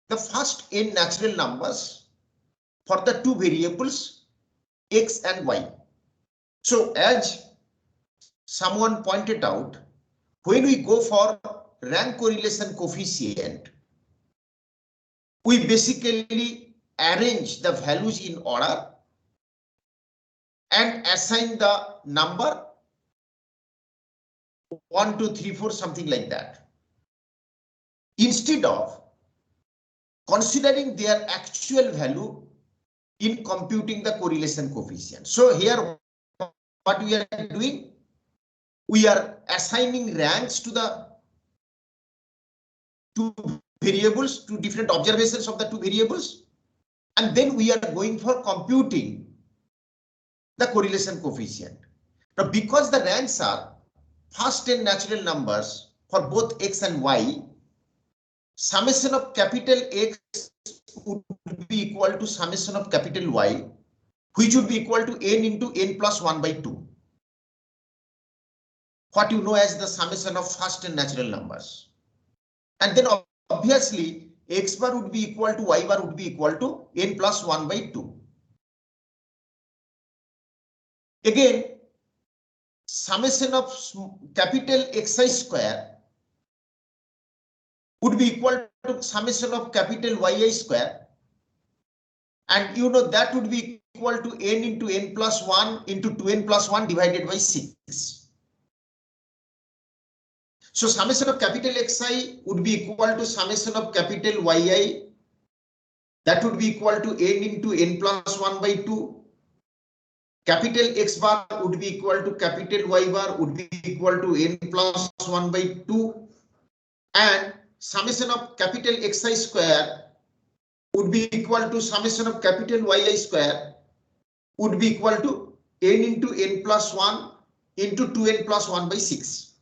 the first n natural numbers for the two variables x and y. So as someone pointed out, when we go for rank correlation coefficient, we basically arrange the values in order and assign the number 1, 2, 3, 4, something like that, instead of considering their actual value in computing the correlation coefficient. So here what we are doing, we are assigning ranks to the two variables, two different observations of the two variables, and then we are going for computing the correlation coefficient. Now, because the ranks are first 10 natural numbers for both x and y, summation of capital X would be equal to summation of capital Y, which would be equal to n into n plus 1 by 2. What you know as the summation of first 10 natural numbers. And then obviously x bar would be equal to y bar would be equal to n plus 1 by 2. Again, summation of capital Xi square would be equal to summation of capital Yi square, and you know that would be equal to n into n plus 1 into 2n plus 1 divided by 6. So summation of capital Xi would be equal to summation of capital Yi, that would be equal to n into n plus 1 by 2. Capital X bar would be equal to capital Y bar would be equal to n plus 1 by 2, and summation of capital Xi square would be equal to summation of capital Yi square would be equal to n into n plus 1 into 2n plus 1 by 6.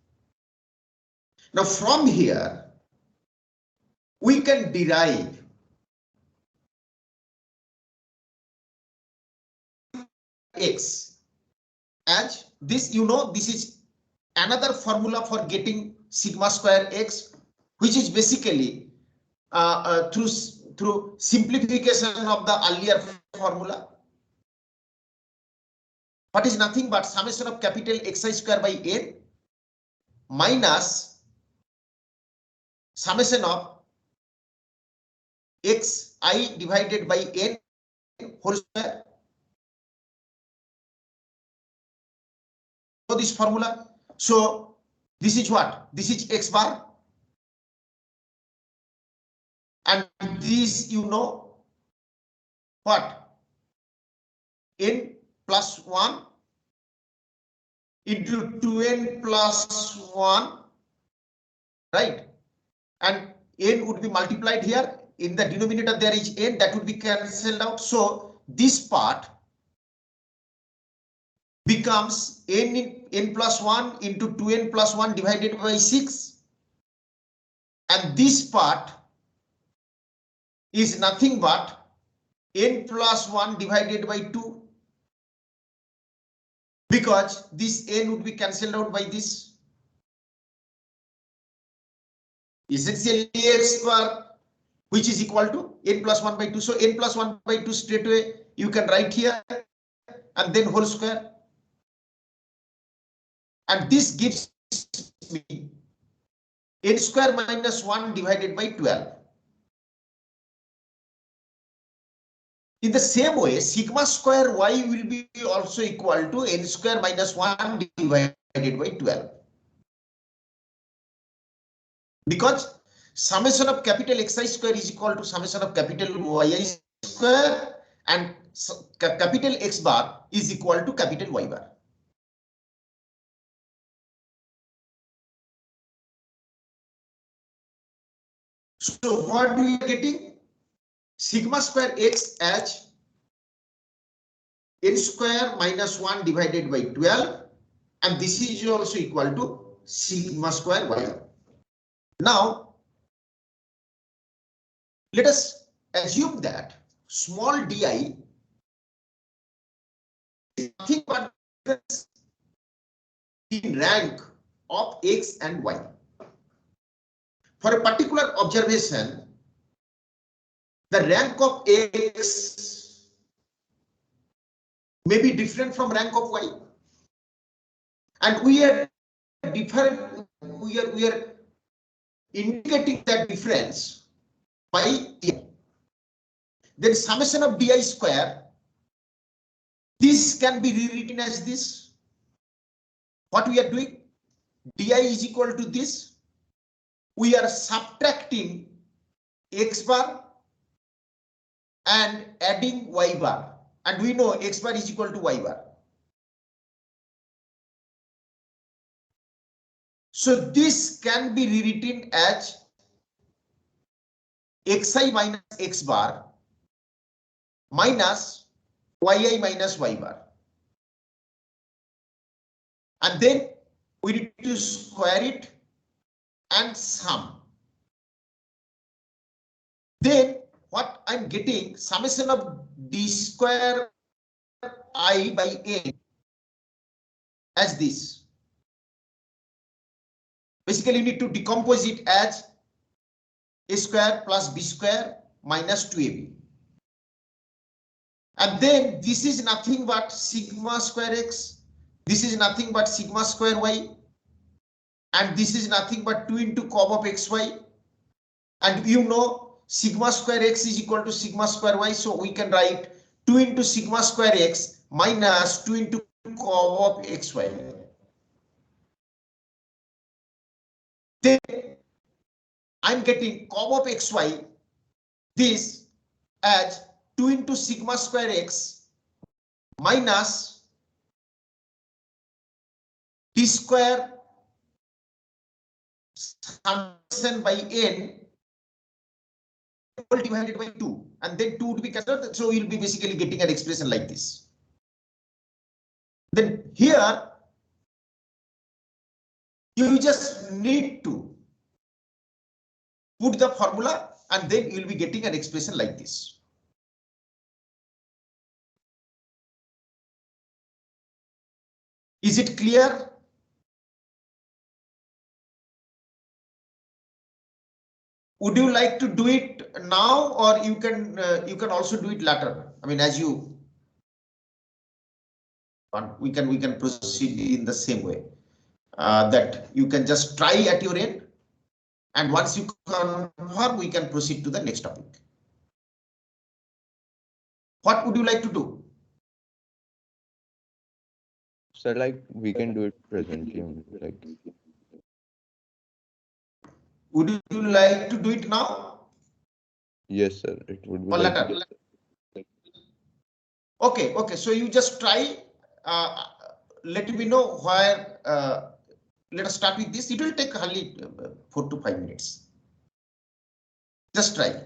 Now from here, we can derive x as this. You know, this is another formula for getting sigma square x, which is basically through simplification of the earlier formula. What is nothing but summation of capital Xi square by n minus summation of xi divided by n whole square. So this formula. So this is what? This is x bar. And this, you know, what? N plus 1 into 2n plus 1, right? And n would be multiplied here. In the denominator there is n, that would be cancelled out. So this part becomes n plus 1 into 2n plus 1 divided by 6. And this part is nothing but n plus 1 divided by 2, because this n would be cancelled out by this. Essentially x bar, which is equal to n plus 1 by 2. So n plus 1 by 2 straight away you can write here, and then whole square. And this gives me n square minus 1 divided by 12. In the same way, sigma square y will be also equal to n square minus 1 divided by 12. Because summation of capital Xi square is equal to summation of capital Yi square, and capital X bar is equal to capital Y bar. So what we are getting? Sigma square x as n square minus 1 divided by 12, and this is also equal to sigma square y. Now let us assume that small di is nothing but in rank of x and y. For a particular observation, the rank of X may be different from rank of Y, and we are different. We are indicating that difference by Di. Then summation of Di square. This can be rewritten as this. What we are doing? Di is equal to this. We are subtracting X bar and adding Y bar, and we know X bar is equal to Y bar. So this can be rewritten as Xi minus X bar minus Yi minus Y bar. And then we need to square it and sum. Then what I'm getting, summation of D square I by N as this. Basically, you need to decompose it as A square plus B square minus 2AB. And then this is nothing but sigma square X. This is nothing but sigma square Y. And this is nothing but 2 into cob of XY. And you know sigma square X is equal to sigma square Y. So we can write 2 into sigma square X minus 2 into cob of XY. Then I'm getting cob of XY, this as 2 into sigma square X minus D square summation by N divided by 2, and then 2 would be cancelled, so you'll be basically getting an expression like this. Then here you just need to put the formula, and then you'll be getting an expression like this. Is it clear? Would you like to do it now, or you can also do it later? I mean, as you want, we can proceed in the same way. That you can just try at your end, and once you confirm, we can proceed to the next topic. What would you like to do? So like we can do it presently, like. Would you like to do it now? Yes, sir. It would be or like. later? Okay. So you just try. Let me know where. Let us start with this. It will take hardly 4 to 5 minutes. Just try.